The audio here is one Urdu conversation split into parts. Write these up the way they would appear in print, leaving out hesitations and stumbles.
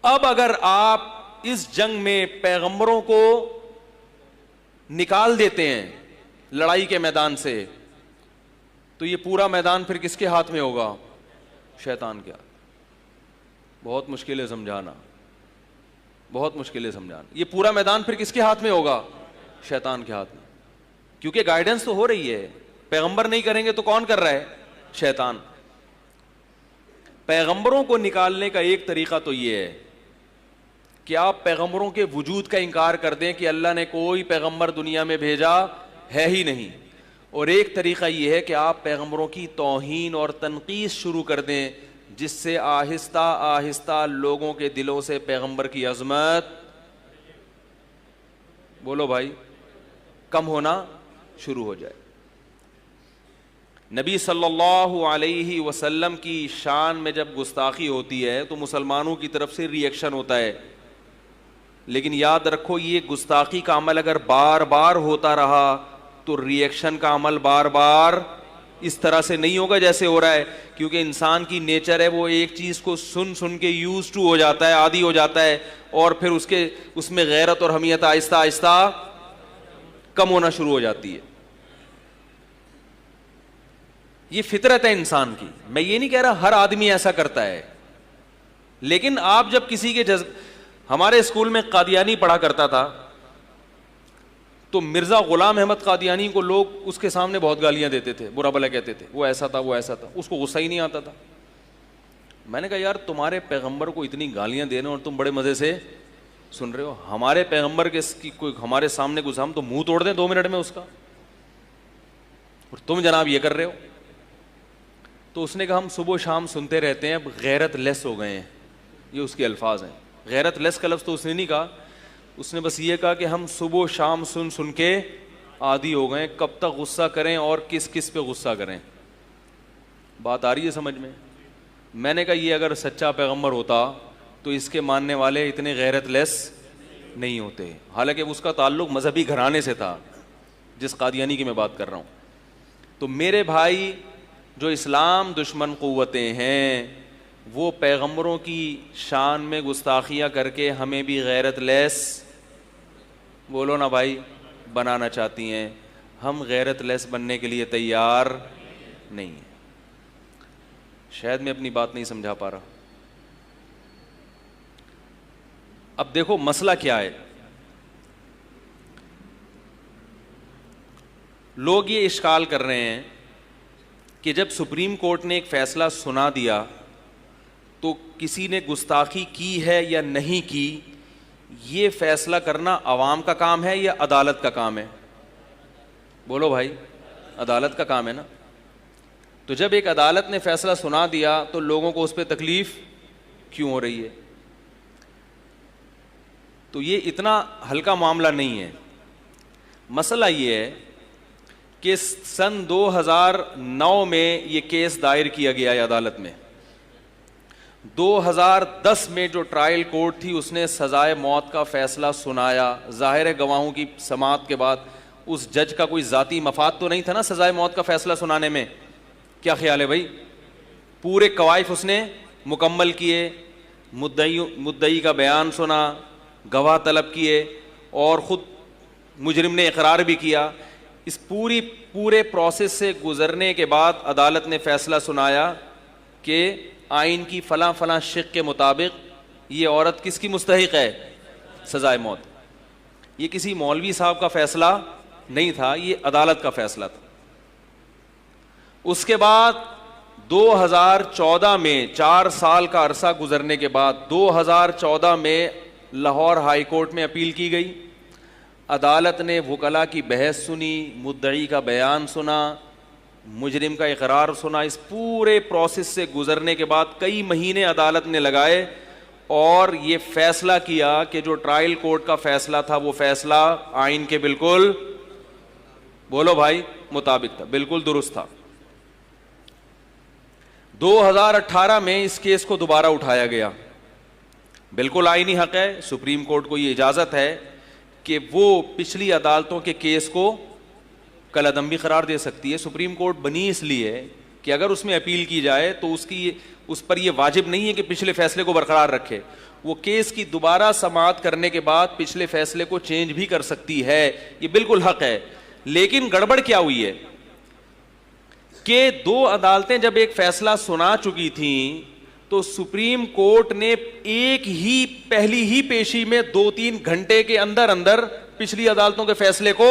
اب اگر آپ اس جنگ میں پیغمبروں کو نکال دیتے ہیں لڑائی کے میدان سے, تو یہ پورا میدان پھر کس کے ہاتھ میں ہوگا؟ شیطان کے ہاتھ. بہت مشکل ہے سمجھانا, بہت مشکل ہے سمجھانا. یہ پورا میدان پھر کس کے ہاتھ میں ہوگا؟ شیطان کے ہاتھ میں. کیونکہ گائیڈنس تو ہو رہی ہے, پیغمبر نہیں کریں گے تو کون کر رہا ہے؟ شیطان. پیغمبروں کو نکالنے کا ایک طریقہ تو یہ ہے کہ آپ پیغمبروں کے وجود کا انکار کر دیں کہ اللہ نے کوئی پیغمبر دنیا میں بھیجا ہے ہی نہیں, اور ایک طریقہ یہ ہے کہ آپ پیغمبروں کی توہین اور تنقید شروع کر دیں, جس سے آہستہ آہستہ لوگوں کے دلوں سے پیغمبر کی عظمت, بولو بھائی, کم ہونا شروع ہو جائے. نبی صلی اللہ علیہ وسلم کی شان میں جب گستاخی ہوتی ہے تو مسلمانوں کی طرف سے ری ایکشن ہوتا ہے, لیکن یاد رکھو یہ گستاخی کا عمل اگر بار بار ہوتا رہا تو ری ایکشن کا عمل بار بار اس طرح سے نہیں ہوگا جیسے ہو رہا ہے, کیونکہ انسان کی نیچر ہے وہ ایک چیز کو سن سن کے یوز ٹو ہو جاتا ہے, عادی ہو جاتا ہے, اور پھر اس میں غیرت اور حمیت آہستہ آہستہ کم ہونا شروع ہو جاتی ہے. یہ فطرت ہے انسان کی. میں یہ نہیں کہہ رہا ہر آدمی ایسا کرتا ہے, لیکن آپ جب کسی کے ہمارے اسکول میں قادیانی پڑھا کرتا تھا تو مرزا غلام احمد قادیانی کو لوگ اس کے سامنے بہت گالیاں دیتے تھے, برا بھلا کہتے تھے, وہ ایسا تھا وہ ایسا تھا, اس کو غصہ ہی نہیں آتا تھا. میں نے کہا یار تمہارے پیغمبر کو اتنی گالیاں دینے اور تم بڑے مزے سے سن رہے ہو, ہمارے پیغمبر کے کوئی ہمارے سامنے گزا ہم تو منہ توڑ دیں 2 منٹ میں اس کا, اور تم جناب یہ کر رہے ہو. تو اس نے کہا ہم صبح و شام سنتے رہتے ہیں, اب غیرت لیس ہو گئے ہیں. یہ اس کے الفاظ ہیں. غیرت لیس کا لفظ تو اس نے نہیں کہا, اس نے بس یہ کہا کہ ہم صبح و شام سن سن کے عادی ہو گئے, کب تک غصہ کریں اور کس کس پہ غصہ کریں. بات آ رہی ہے سمجھ میں؟ میں نے کہا یہ اگر سچا پیغمبر ہوتا تو اس کے ماننے والے اتنے غیرت لیس نہیں ہوتے, حالانکہ اس کا تعلق مذہبی گھرانے سے تھا جس قادیانی کی میں بات کر رہا ہوں. تو میرے بھائی جو اسلام دشمن قوتیں ہیں وہ پیغمبروں کی شان میں گستاخیاں کر کے ہمیں بھی غیرت لیس, بولو نا بھائی, بنانا چاہتی ہیں. ہم غیرت لیس بننے کے لیے تیار نہیں ہیں. شاید میں اپنی بات نہیں سمجھا پا رہا. اب دیکھو مسئلہ کیا ہے. لوگ یہ اشکال کر رہے ہیں کہ جب سپریم کورٹ نے ایک فیصلہ سنا دیا تو کسی نے گستاخی کی ہے یا نہیں کی, یہ فیصلہ کرنا عوام کا کام ہے یا عدالت کا کام ہے؟ بولو بھائی, عدالت کا کام ہے نا. تو جب ایک عدالت نے فیصلہ سنا دیا تو لوگوں کو اس پہ تکلیف کیوں ہو رہی ہے؟ تو یہ اتنا ہلکا معاملہ نہیں ہے. مسئلہ یہ ہے کہ سن 2009 میں یہ کیس دائر کیا گیا ہے عدالت میں. 2010 میں جو ٹرائل کورٹ تھی اس نے سزائے موت کا فیصلہ سنایا. ظاہر ہے گواہوں کی سماعت کے بعد اس جج کا کوئی ذاتی مفاد تو نہیں تھا نا سزائے موت کا فیصلہ سنانے میں. کیا خیال ہے بھائی؟ پورے قوائف اس نے مکمل کیے, مدعی کا بیان سنا, گواہ طلب کیے, اور خود مجرم نے اقرار بھی کیا. اس پورے پروسیس سے گزرنے کے بعد عدالت نے فیصلہ سنایا کہ آئین کی فلاں فلاں شق کے مطابق یہ عورت کس کی مستحق ہے؟ سزائے موت. یہ کسی مولوی صاحب کا فیصلہ نہیں تھا, یہ عدالت کا فیصلہ تھا. اس کے بعد 2014 میں 4 سال کا عرصہ گزرنے کے بعد 2014 میں لاہور ہائی کورٹ میں اپیل کی گئی. عدالت نے وکلاء کی بحث سنی, مدعی کا بیان سنا, مجرم کا اقرار سنا. اس پورے پروسیس سے گزرنے کے بعد کئی مہینے عدالت نے لگائے اور یہ فیصلہ کیا کہ جو ٹرائل کورٹ کا فیصلہ تھا وہ فیصلہ آئین کے بالکل, بولو بھائی, مطابق تھا, بالکل درست تھا. 2018 میں اس کیس کو دوبارہ اٹھایا گیا. بالکل آئینی حق ہے, سپریم کورٹ کو یہ اجازت ہے کہ وہ پچھلی عدالتوں کے کیس کو کالعدم بھی قرار دے سکتی ہے. سپریم کورٹ بنی اس لیے کہ اگر اس میں اپیل کی جائے تو اس پر یہ واجب نہیں ہے کہ پچھلے فیصلے کو برقرار رکھے. وہ کیس کی دوبارہ سماعت کرنے کے بعد پچھلے فیصلے کو چینج بھی کر سکتی ہے, یہ بالکل حق ہے. لیکن گڑبڑ کیا ہوئی ہے کہ دو عدالتیں جب ایک فیصلہ سنا چکی تھیں تو سپریم کورٹ نے پہلی ہی پیشی میں 2-3 گھنٹے کے اندر پچھلی عدالتوں کے فیصلے کو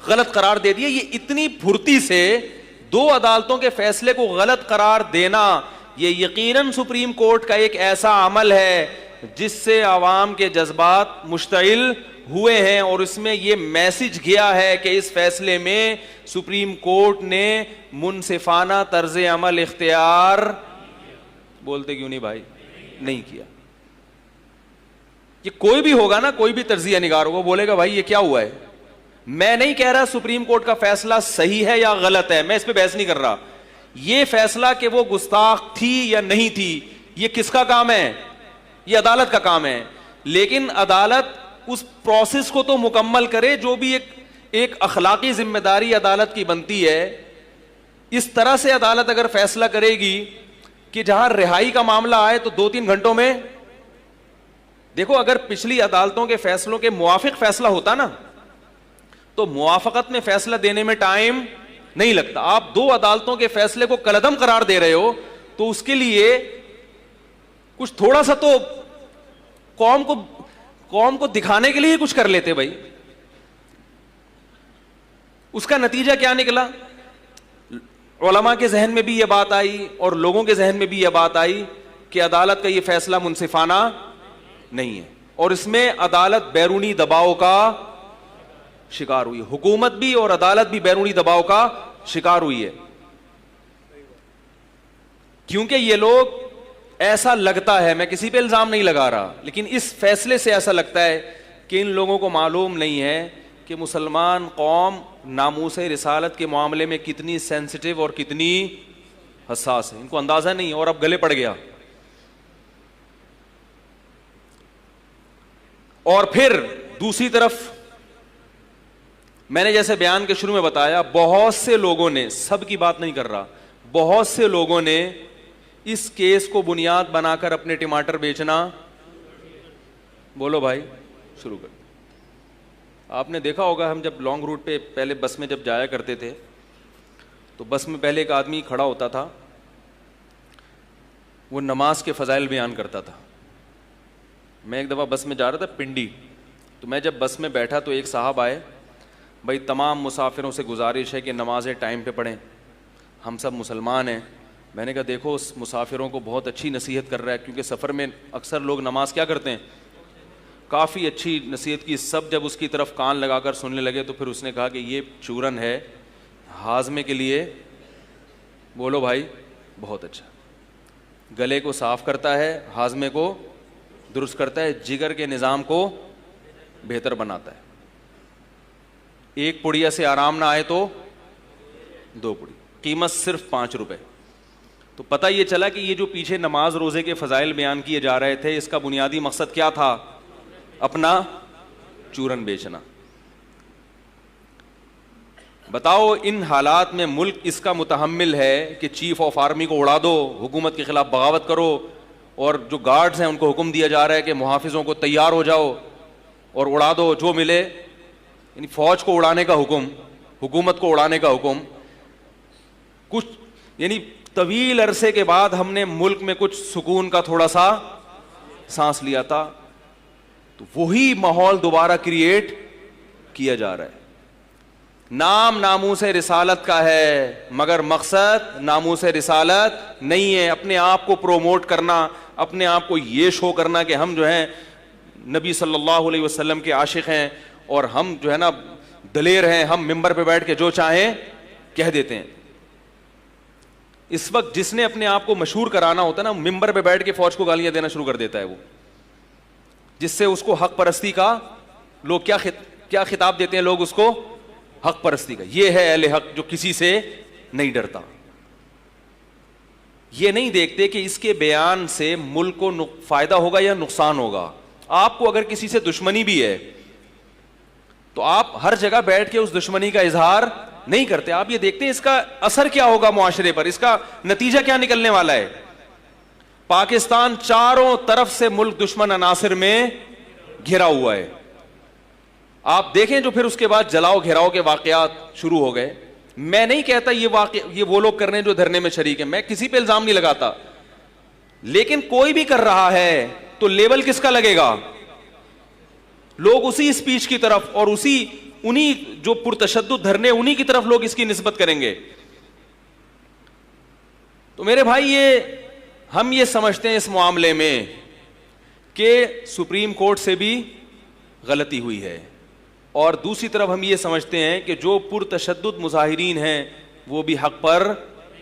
غلط قرار دے دیا. یہ اتنی پھرتی سے 2 عدالتوں کے فیصلے کو غلط قرار دینا, یہ یقیناً سپریم کورٹ کا ایک ایسا عمل ہے جس سے عوام کے جذبات مشتعل ہوئے ہیں, اور اس میں یہ میسج گیا ہے کہ اس فیصلے میں سپریم کورٹ نے منصفانہ طرز عمل اختیار, بولتے کیوں نہیں بھائی, نہیں کیا. یہ کوئی بھی ہوگا نا, کوئی بھی تجزیہ نگار ہوگا, بولے گا بھائی یہ کیا ہوا ہے. میں نہیں کہہ رہا سپریم کورٹ کا فیصلہ صحیح ہے یا غلط ہے, میں اس پہ بحث نہیں کر رہا. یہ فیصلہ کہ وہ گستاخ تھی یا نہیں تھی, یہ کس کا کام ہے, یہ عدالت کا کام ہے. لیکن عدالت اس پروسیس کو تو مکمل کرے جو بھی ایک اخلاقی ذمہ داری عدالت کی بنتی ہے. اس طرح سے عدالت اگر فیصلہ کرے گی کہ جہاں رہائی کا معاملہ آئے تو 2-3 گھنٹوں میں, دیکھو اگر پچھلی عدالتوں کے فیصلوں کے موافق فیصلہ ہوتا نا تو موافقت میں فیصلہ دینے میں ٹائم نہیں لگتا. آپ 2 عدالتوں کے فیصلے کو کالعدم قرار دے رہے ہو تو اس کے لیے کچھ تھوڑا سا تو قوم کو دکھانے کے لیے کچھ کر لیتے بھائی. اس کا نتیجہ کیا نکلا, علماء کے ذہن میں بھی یہ بات آئی اور لوگوں کے ذہن میں بھی یہ بات آئی کہ عدالت کا یہ فیصلہ منصفانہ نہیں ہے, اور اس میں عدالت بیرونی دباؤ کا شکار ہوئی, حکومت بھی اور عدالت بھی بیرونی دباؤ کا شکار ہوئی ہے. کیونکہ یہ لوگ, ایسا لگتا ہے, میں کسی پہ الزام نہیں لگا رہا, لیکن اس فیصلے سے ایسا لگتا ہے کہ ان لوگوں کو معلوم نہیں ہے کہ مسلمان قوم ناموس رسالت کے معاملے میں کتنی سینسٹیو اور کتنی حساس ہے. ان کو اندازہ نہیں اور اب گلے پڑ گیا. اور پھر دوسری طرف میں نے جیسے بیان کے شروع میں بتایا, بہت سے لوگوں نے, سب کی بات نہیں کر رہا, بہت سے لوگوں نے اس کیس کو بنیاد بنا کر اپنے ٹماٹر بیچنا, بولو بھائی, شروع کر. آپ نے دیکھا ہوگا ہم جب لانگ روٹ پہ پہلے بس میں جب جایا کرتے تھے تو بس میں پہلے ایک آدمی کھڑا ہوتا تھا, وہ نماز کے فضائل بیان کرتا تھا. میں ایک دفعہ بس میں جا رہا تھا پنڈی, تو میں جب بس میں بیٹھا تو ایک صاحب آئے, بھائی تمام مسافروں سے گزارش ہے کہ نمازیں ٹائم پہ پڑھیں, ہم سب مسلمان ہیں. میں نے کہا دیکھو اس مسافروں کو بہت اچھی نصیحت کر رہا ہے, کیونکہ سفر میں اکثر لوگ نماز کیا کرتے ہیں, کافی اچھی نصیحت کی. سب جب اس کی طرف کان لگا کر سننے لگے تو پھر اس نے کہا کہ یہ چورن ہے ہاضمے کے لیے, بولو بھائی, بہت اچھا, گلے کو صاف کرتا ہے, ہاضمے کو درست کرتا ہے, جگر کے نظام کو بہتر بناتا ہے. ایک پڑیا سے آرام نہ آئے تو 2 پڑی, قیمت صرف 5 روپے. تو پتہ یہ چلا کہ یہ جو پیچھے نماز روزے کے فضائل بیان کیے جا رہے تھے, اس کا بنیادی مقصد کیا تھا, اپنا چورن بیچنا. بتاؤ ان حالات میں ملک اس کا متحمل ہے کہ چیف آف آرمی کو اڑا دو, حکومت کے خلاف بغاوت کرو, اور جو گارڈز ہیں ان کو حکم دیا جا رہا ہے کہ محافظوں کو تیار ہو جاؤ اور اڑا دو جو ملے, یعنی فوج کو اڑانے کا حکم, حکومت کو اڑانے کا حکم. کچھ یعنی طویل عرصے کے بعد ہم نے ملک میں کچھ سکون کا تھوڑا سا سانس لیا تھا, تو وہی ماحول دوبارہ کریٹ کیا جا رہا ہے. نام ناموس رسالت کا ہے مگر مقصد ناموس رسالت نہیں ہے. اپنے آپ کو پروموٹ کرنا, اپنے آپ کو یہ شو کرنا کہ ہم جو ہیں نبی صلی اللہ علیہ وسلم کے عاشق ہیں اور ہم جو ہے نا دلیر ہیں, ہم ممبر پہ بیٹھ کے جو چاہیں کہہ دیتے ہیں. اس وقت جس نے اپنے آپ کو مشہور کرانا ہوتا ہے نا, ممبر پہ بیٹھ کے فوج کو گالیاں دینا شروع کر دیتا ہے وہ, جس سے اس کو حق پرستی کا, لوگ کیا خطاب دیتے ہیں لوگ اس کو, حق پرستی کا. یہ ہے اہل حق جو کسی سے نہیں ڈرتا. یہ نہیں دیکھتے کہ اس کے بیان سے ملک کو فائدہ ہوگا یا نقصان ہوگا. آپ کو اگر کسی سے دشمنی بھی ہے تو آپ ہر جگہ بیٹھ کے اس دشمنی کا اظہار نہیں کرتے. آپ یہ دیکھتے ہیں اس کا اثر کیا ہوگا معاشرے پر, اس کا نتیجہ کیا نکلنے والا ہے. پاکستان چاروں طرف سے ملک دشمن عناصر میں گھرا ہوا ہے. آپ دیکھیں جو پھر اس کے بعد جلاؤ گھیراؤ کے واقعات شروع ہو گئے. میں نہیں کہتا یہ وہ لوگ کر رہے ہیں جو دھرنے میں شریک ہیں, میں کسی پہ الزام نہیں لگاتا, لیکن کوئی بھی کر رہا ہے تو لیبل کس کا لگے گا؟ لوگ اسی اسپیچ کی طرف اور انہی جو پرتشدد دھرنے انہی کی طرف لوگ اس کی نسبت کریں گے. تو میرے بھائی ہم یہ سمجھتے ہیں اس معاملے میں کہ سپریم کورٹ سے بھی غلطی ہوئی ہے, اور دوسری طرف ہم یہ سمجھتے ہیں کہ جو پرتشدد مظاہرین ہیں وہ بھی حق پر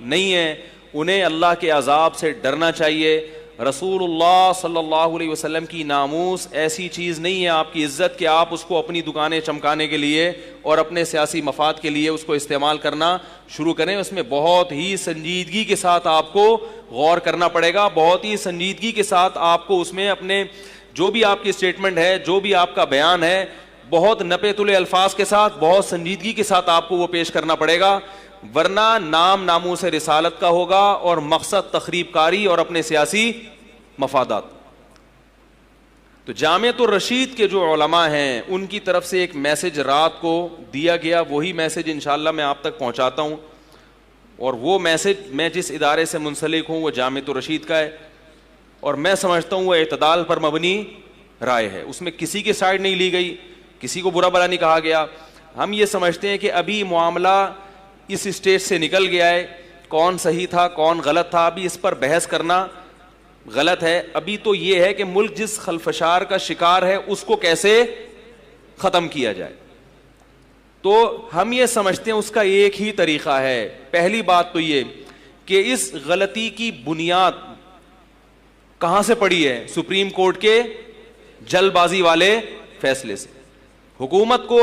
نہیں ہیں, انہیں اللہ کے عذاب سے ڈرنا چاہیے. رسول اللہ صلی اللہ علیہ وسلم کی ناموس ایسی چیز نہیں ہے آپ کی عزت کہ آپ اس کو اپنی دکانیں چمکانے کے لیے اور اپنے سیاسی مفاد کے لیے اس کو استعمال کرنا شروع کریں. اس میں بہت ہی سنجیدگی کے ساتھ آپ کو غور کرنا پڑے گا, بہت ہی سنجیدگی کے ساتھ آپ کو اس میں اپنے جو بھی آپ کی اسٹیٹمنٹ ہے, جو بھی آپ کا بیان ہے, بہت نپے تلے الفاظ کے ساتھ, بہت سنجیدگی کے ساتھ آپ کو وہ پیش کرنا پڑے گا, ورنہ نام ناموس رسالت کا ہوگا اور مقصد تخریب کاری اور اپنے سیاسی مفادات. تو جامعۃ الرشید کے جو علماء ہیں ان کی طرف سے ایک میسج رات کو دیا گیا, وہی میسج انشاءاللہ میں آپ تک پہنچاتا ہوں, اور وہ میسج میں جس ادارے سے منسلک ہوں وہ جامعۃ الرشید کا ہے, اور میں سمجھتا ہوں وہ اعتدال پر مبنی رائے ہے. اس میں کسی کی سائڈ نہیں لی گئی, کسی کو برا بھلا نہیں کہا گیا. ہم یہ سمجھتے ہیں کہ ابھی معاملہ اس اسٹیج سے نکل گیا ہے, کون صحیح تھا کون غلط تھا ابھی اس پر بحث کرنا غلط ہے. ابھی تو یہ ہے کہ ملک جس خلفشار کا شکار ہے اس کو کیسے ختم کیا جائے. تو ہم یہ سمجھتے ہیں اس کا ایک ہی طریقہ ہے. پہلی بات تو یہ کہ اس غلطی کی بنیاد کہاں سے پڑی ہے؟ سپریم کورٹ کے جلد بازی والے فیصلے سے. حکومت کو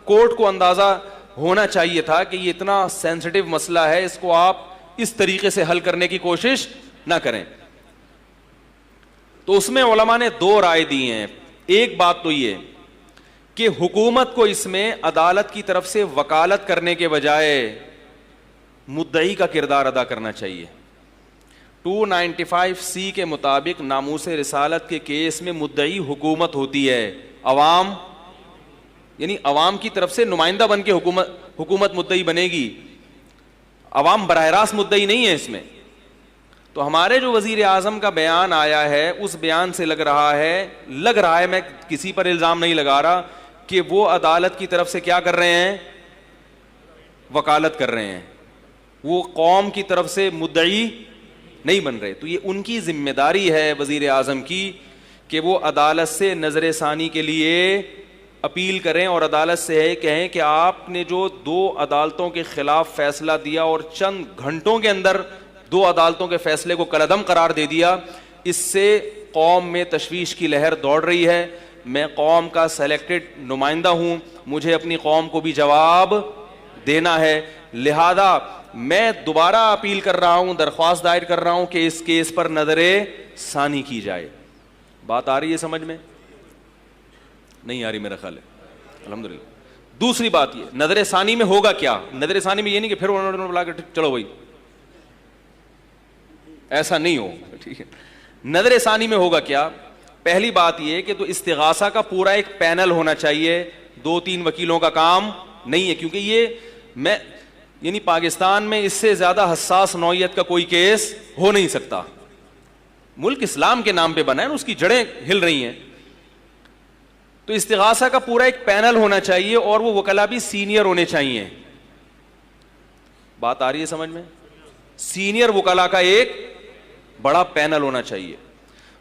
کورٹ کو اندازہ ہونا چاہیے تھا کہ یہ اتنا سینسٹیو مسئلہ ہے, اس کو آپ اس طریقے سے حل کرنے کی کوشش نہ کریں. تو اس میں علماء نے دو رائے دی ہیں. ایک بات تو یہ کہ حکومت کو اس میں عدالت کی طرف سے وکالت کرنے کے بجائے مدعی کا کردار ادا کرنا چاہیے. 295C کے مطابق ناموس رسالت کے کیس میں مدعی حکومت ہوتی ہے, عوام یعنی عوام کی طرف سے نمائندہ بن کے حکومت مدعی بنے گی, عوام براہ راست مدعی نہیں ہے اس میں. تو ہمارے جو وزیر اعظم کا بیان آیا ہے اس بیان سے لگ رہا ہے, میں کسی پر الزام نہیں لگا رہا, کہ وہ عدالت کی طرف سے کیا کر رہے ہیں؟ وکالت کر رہے ہیں, وہ قوم کی طرف سے مدعی نہیں بن رہے. تو یہ ان کی ذمہ داری ہے وزیر اعظم کی کہ وہ عدالت سے نظر ثانی کے لیے اپیل کریں, اور عدالت سے کہیں کہ آپ نے جو 2 عدالتوں کے خلاف فیصلہ دیا اور چند گھنٹوں کے اندر 2 عدالتوں کے فیصلے کو کالعدم قرار دے دیا, اس سے قوم میں تشویش کی لہر دوڑ رہی ہے. میں قوم کا سلیکٹڈ نمائندہ ہوں, مجھے اپنی قوم کو بھی جواب دینا ہے, لہذا میں دوبارہ اپیل کر رہا ہوں, درخواست دائر کر رہا ہوں کہ اس کیس پر نظر ثانی کی جائے. بات آ رہی ہے سمجھ میں؟ نہیں آ رہی میرا خیال ہے, الحمدللہ. دوسری بات یہ, نظر ثانی میں ہوگا کیا؟ نظر ثانی میں یہ نہیں کہ پھر انہوں نے بلا کے چلو بھائی, ایسا نہیں ہو, ٹھیک ہے. نظر ثانی میں ہوگا کیا؟ پہلی بات یہ کہ تو استغاثہ کا پورا ایک پینل ہونا چاہیے, 2-3 وکیلوں کا کام نہیں ہے, کیونکہ یہ یعنی پاکستان میں اس سے زیادہ حساس نوعیت کا کوئی کیس ہو نہیں سکتا. ملک اسلام کے نام پہ بنا ہے, اس کی جڑیں ہل رہی ہیں. تو استغاثہ کا پورا ایک پینل ہونا چاہیے, اور وہ وکلا بھی سینئر ہونے چاہیے. بات آ رہی ہے سمجھ میں؟ سینئر وکلا کا ایک بڑا پینل ہونا چاہیے.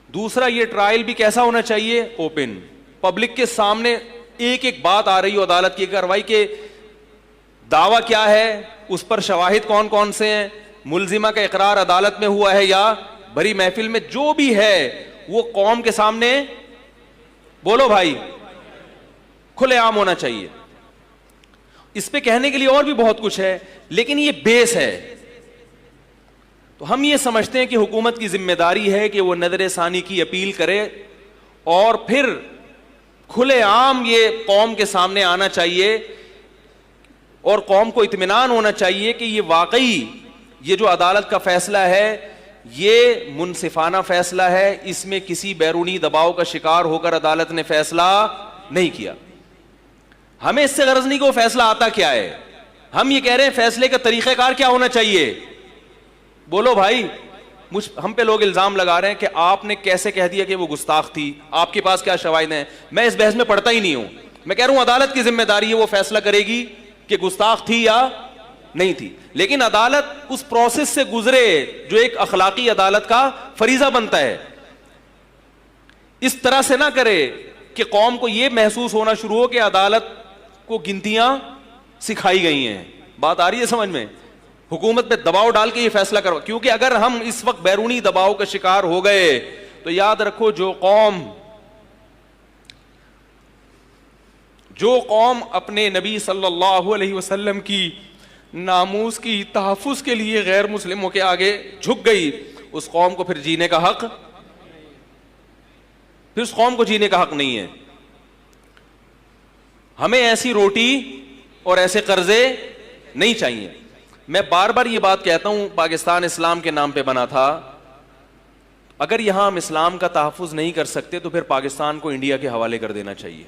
دوسرا, یہ ٹرائل بھی کیسا ہونا چاہیے؟ اوپن, پبلک کے سامنے ایک ایک بات آ رہی ہو عدالت کی کارروائی کے دعویٰ کیا ہے, اس پر شواہد کون کون سے ہیں, ملزمہ کا اقرار عدالت میں ہوا ہے یا بھری محفل میں, جو بھی ہے وہ قوم کے سامنے بولو بھائی کھلے عام ہونا چاہیے. اس پہ کہنے کے لیے اور بھی بہت کچھ ہے, لیکن یہ بیس ہے. تو ہم یہ سمجھتے ہیں کہ حکومت کی ذمہ داری ہے کہ وہ نظر ثانی کی اپیل کرے, اور پھر کھلے عام یہ قوم کے سامنے آنا چاہیے اور قوم کو اطمینان ہونا چاہیے کہ یہ واقعی یہ جو عدالت کا فیصلہ ہے یہ منصفانہ فیصلہ ہے, اس میں کسی بیرونی دباؤ کا شکار ہو کر عدالت نے فیصلہ نہیں کیا. ہمیں اس سے غرض نہیں کہ وہ فیصلہ آتا کیا ہے, ہم یہ کہہ رہے ہیں فیصلے کا طریقہ کار کیا ہونا چاہیے. بولو بھائی, ہم پہ لوگ الزام لگا رہے ہیں کہ آپ نے کیسے کہہ دیا کہ وہ گستاخ تھی, آپ کے پاس کیا شواہد ہیں. میں اس بحث میں پڑھتا ہی نہیں ہوں, میں کہہ رہا ہوں عدالت کی ذمہ داری ہے, وہ فیصلہ کرے گی کہ گستاخ تھی یا نہیں تھی. لیکن عدالت اس پروسیس سے گزرے جو ایک اخلاقی عدالت کا فریضہ بنتا ہے. اس طرح سے نہ کرے کہ قوم کو یہ محسوس ہونا شروع ہو کہ عدالت کو گنتیاں سکھائی گئی ہیں. بات آ رہی ہے سمجھ میں؟ حکومت پہ دباؤ ڈال کے یہ فیصلہ کرو, کیونکہ اگر ہم اس وقت بیرونی دباؤ کا شکار ہو گئے تو یاد رکھو جو قوم اپنے نبی صلی اللہ علیہ وسلم کی ناموس کی تحفظ کے لیے غیر مسلموں کے آگے جھک گئی, اس قوم کو پھر جینے کا حق, پھر اس قوم کو جینے کا حق نہیں ہے. ہمیں ایسی روٹی اور ایسے قرضے نہیں چاہیے. میں بار بار یہ بات کہتا ہوں, پاکستان اسلام کے نام پہ بنا تھا, اگر یہاں ہم اسلام کا تحفظ نہیں کر سکتے تو پھر پاکستان کو انڈیا کے حوالے کر دینا چاہیے,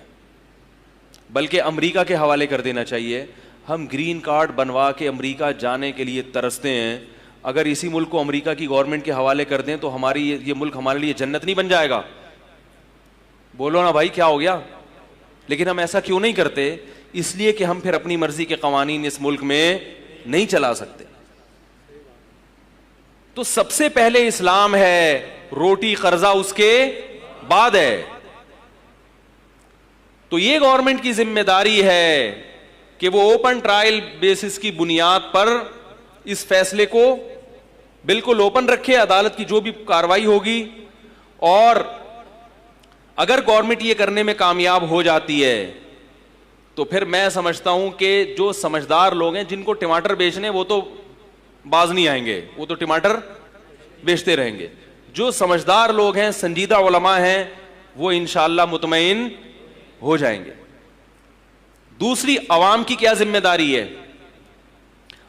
بلکہ امریکہ کے حوالے کر دینا چاہیے. ہم گرین کارڈ بنوا کے امریکہ جانے کے لیے ترستے ہیں, اگر اسی ملک کو امریکہ کی گورنمنٹ کے حوالے کر دیں تو یہ ملک ہمارے لیے جنت نہیں بن جائے گا. بولو نا بھائی, کیا ہو گیا؟ لیکن ہم ایسا کیوں نہیں کرتے؟ اس لیے کہ ہم پھر اپنی مرضی کے قوانین اس ملک میں نہیں چلا سکتے. تو سب سے پہلے اسلام ہے, روٹی قرضہ اس کے بعد ہے. تو یہ گورنمنٹ کی ذمہ داری ہے کہ وہ اوپن ٹرائل بیسس کی بنیاد پر اس فیصلے کو بالکل اوپن رکھے, عدالت کی جو بھی کاروائی ہوگی. اور اگر گورنمنٹ یہ کرنے میں کامیاب ہو جاتی ہے تو پھر میں سمجھتا ہوں کہ جو سمجھدار لوگ ہیں, جن کو ٹماٹر بیچنے, وہ تو باز نہیں آئیں گے, وہ تو ٹماٹر بیچتے رہیں گے. جو سمجھدار لوگ ہیں, سنجیدہ علماء ہیں, وہ انشاءاللہ مطمئن ہو جائیں گے. دوسری, عوام کی کیا ذمہ داری ہے؟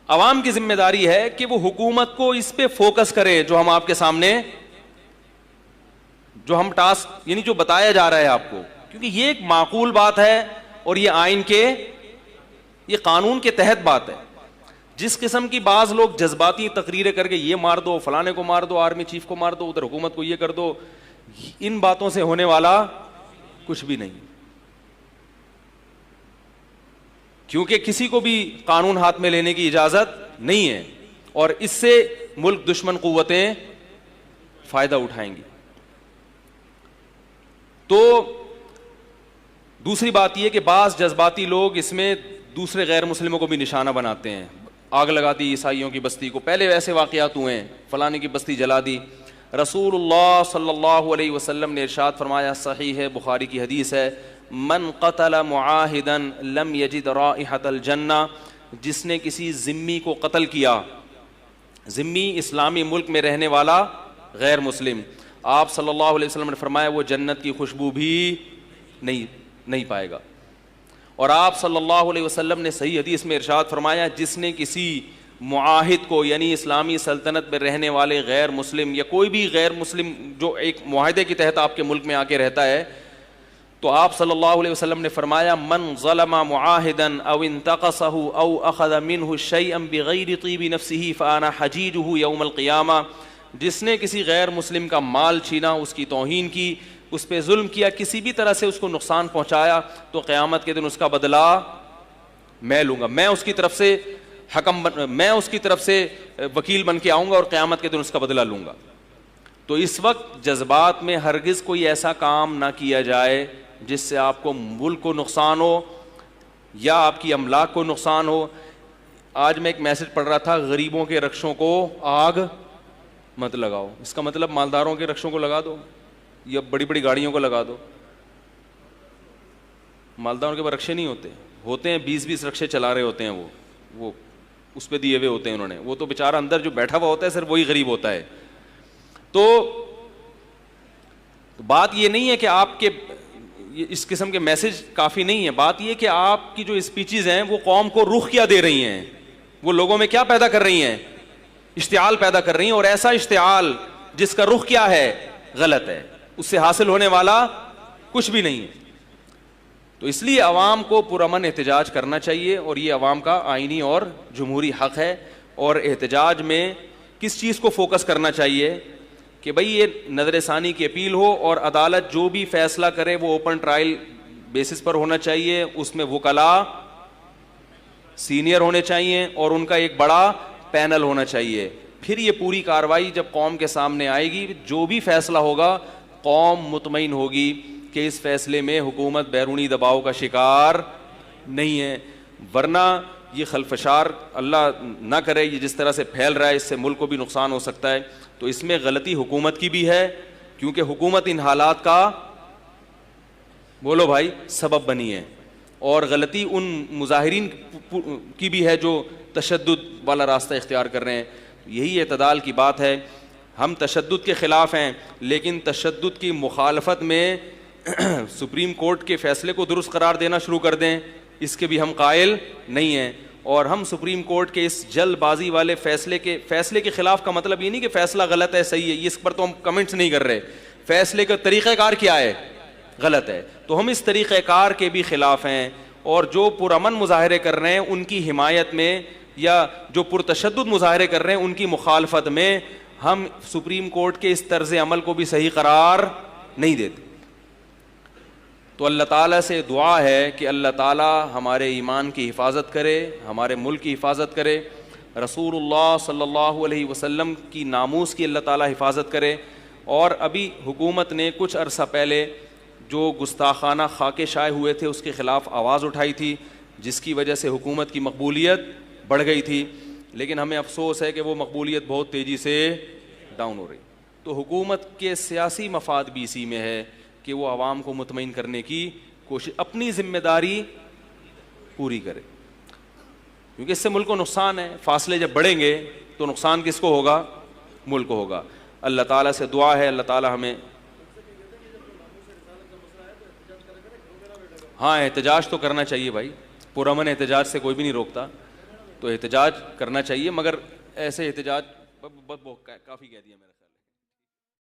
عوام کی ذمہ داری ہے کہ وہ حکومت کو اس پہ فوکس کرے جو ہم آپ کے سامنے, جو ہم ٹاسک یعنی جو بتایا جا رہا ہے آپ کو, کیونکہ یہ ایک معقول بات ہے اور یہ آئین کے, یہ قانون کے تحت بات ہے. جس قسم کی بعض لوگ جذباتی تقریریں کر کے یہ مار دو, فلانے کو مار دو, آرمی چیف کو مار دو, ادھر حکومت کو یہ کر دو, ان باتوں سے ہونے والا کچھ بھی نہیں. کیونکہ کسی کو بھی قانون ہاتھ میں لینے کی اجازت نہیں ہے, اور اس سے ملک دشمن قوتیں فائدہ اٹھائیں گی. تو دوسری بات یہ کہ بعض جذباتی لوگ اس میں دوسرے غیر مسلموں کو بھی نشانہ بناتے ہیں. آگ لگا دی عیسائیوں کی بستی کو, پہلے ویسے واقعات ہوئے ہیں, فلانے کی بستی جلا دی. رسول اللہ صلی اللہ علیہ وسلم نے ارشاد فرمایا, صحیح ہے, بخاری کی حدیث ہے, من قتل معاہدا لم یجد رائحۃ الجنہ, جس نے کسی ذمی کو قتل کیا, ذمی اسلامی ملک میں رہنے والا غیر مسلم, آپ صلی اللہ علیہ وسلم نے فرمایا وہ جنت کی خوشبو بھی نہیں پائے گا. اور آپ صلی اللہ علیہ وسلم نے صحیح حدیث میں ارشاد فرمایا, جس نے کسی معاہد کو یعنی اسلامی سلطنت میں رہنے والے غیر مسلم یا کوئی بھی غیر مسلم جو ایک معاہدے کے تحت آپ کے ملک میں آ کے رہتا ہے, تو آپ صلی اللہ علیہ وسلم نے فرمایا, من ظلم معاہدا او انتقصہ او اخذ منہ شیئا بغیر طیب نفسہ فانا حجیجہ یوم القیامہ, جس نے کسی غیر مسلم کا مال چھینا, اس کی توہین کی, اس پہ ظلم کیا, کسی بھی طرح سے اس کو نقصان پہنچایا, تو قیامت کے دن اس کا بدلہ میں لوں گا, میں اس کی طرف سے میں اس کی طرف سے وکیل بن کے آؤں گا اور قیامت کے دن اس کا بدلہ لوں گا. تو اس وقت جذبات میں ہرگز کوئی ایسا کام نہ کیا جائے جس سے آپ کو ملک کو نقصان ہو یا آپ کی املاک کو نقصان ہو. آج میں ایک میسج پڑھ رہا تھا, غریبوں کے رکشوں کو آگ مت لگاؤ. اس کا مطلب مالداروں کے رکشوں کو لگا دو یا بڑی بڑی گاڑیوں کو لگا دو. مالداروں کے پاس رکشے نہیں ہوتے ہیں 20 رکشے چلا رہے ہوتے ہیں, وہ اس پہ دیے ہوئے ہوتے ہیں انہوں نے, وہ تو بیچارہ اندر جو بیٹھا ہوا ہوتا ہے صرف وہی غریب ہوتا ہے. تو بات یہ نہیں ہے کہ آپ کے اس قسم کے میسج کافی نہیں ہے. بات یہ کہ آپ کی جو اسپیچز ہیں وہ قوم کو رخ کیا دے رہی ہیں, وہ لوگوں میں کیا پیدا کر رہی ہیں, اشتعال پیدا کر رہی ہیں, اور ایسا اشتعال جس کا رخ کیا ہے, غلط ہے, اس سے حاصل ہونے والا کچھ بھی نہیں ہے. تو اس لیے عوام کو پرامن احتجاج کرنا چاہیے, اور یہ عوام کا آئینی اور جمہوری حق ہے. اور احتجاج میں کس چیز کو فوکس کرنا چاہیے کہ بھئی یہ نظر ثانی کی اپیل ہو, اور عدالت جو بھی فیصلہ کرے وہ اوپن ٹرائل بیسس پر ہونا چاہیے, اس میں وکلاء سینئر ہونے چاہیے اور ان کا ایک بڑا پینل ہونا چاہیے. پھر یہ پوری کارروائی جب قوم کے سامنے آئے گی, جو بھی فیصلہ ہوگا قوم مطمئن ہوگی کہ اس فیصلے میں حکومت بیرونی دباؤ کا شکار نہیں ہے. ورنہ یہ خلفشار اللہ نہ کرے, یہ جس طرح سے پھیل رہا ہے اس سے ملک کو بھی نقصان ہو سکتا ہے. تو اس میں غلطی حکومت کی بھی ہے, کیونکہ حکومت ان حالات کا بولو بھائی سبب بنی ہے, اور غلطی ان مظاہرین کی بھی ہے جو تشدد والا راستہ اختیار کر رہے ہیں. یہی اعتدال کی بات ہے. ہم تشدد کے خلاف ہیں, لیکن تشدد کی مخالفت میں سپریم کورٹ کے فیصلے کو درست قرار دینا شروع کر دیں, اس کے بھی ہم قائل نہیں ہیں. اور ہم سپریم کورٹ کے اس جلد بازی والے فیصلے کے خلاف کا مطلب یہ نہیں کہ فیصلہ غلط ہے صحیح ہے, اس پر تو ہم کمنٹس نہیں کر رہے. فیصلے کا طریقہ کار کیا ہے, غلط ہے, تو ہم اس طریقہ کار کے بھی خلاف ہیں. اور جو پرامن مظاہرے کر رہے ہیں ان کی حمایت میں, یا جو پرتشدد مظاہرے کر رہے ہیں ان کی مخالفت میں, ہم سپریم کورٹ کے اس طرز عمل کو بھی صحیح قرار نہیں دیتے. تو اللہ تعالیٰ سے دعا ہے کہ اللہ تعالیٰ ہمارے ایمان کی حفاظت کرے, ہمارے ملک کی حفاظت کرے, رسول اللہ صلی اللہ علیہ وسلم کی ناموس کی اللہ تعالیٰ حفاظت کرے. اور ابھی حکومت نے کچھ عرصہ پہلے جو گستاخانہ خاکے شائع ہوئے تھے اس کے خلاف آواز اٹھائی تھی, جس کی وجہ سے حکومت کی مقبولیت بڑھ گئی تھی. لیکن ہمیں افسوس ہے کہ وہ مقبولیت بہت تیزی سے ڈاؤن ہو رہی. تو حکومت کے سیاسی مفاد بھی اسی میں ہے کہ وہ عوام کو مطمئن کرنے کی کوشش, اپنی ذمہ داری پوری کرے, کیونکہ اس سے ملک کو نقصان ہے. فاصلے جب بڑھیں گے تو نقصان کس کو ہوگا, ملک کو ہوگا. اللہ تعالیٰ سے دعا ہے اللہ تعالیٰ ہمیں, ہاں احتجاج تو کرنا چاہیے بھائی, پرامن احتجاج سے کوئی بھی نہیں روکتا, تو احتجاج کرنا چاہیے, مگر ایسے احتجاج کافی کہہ دیا میرے خیال.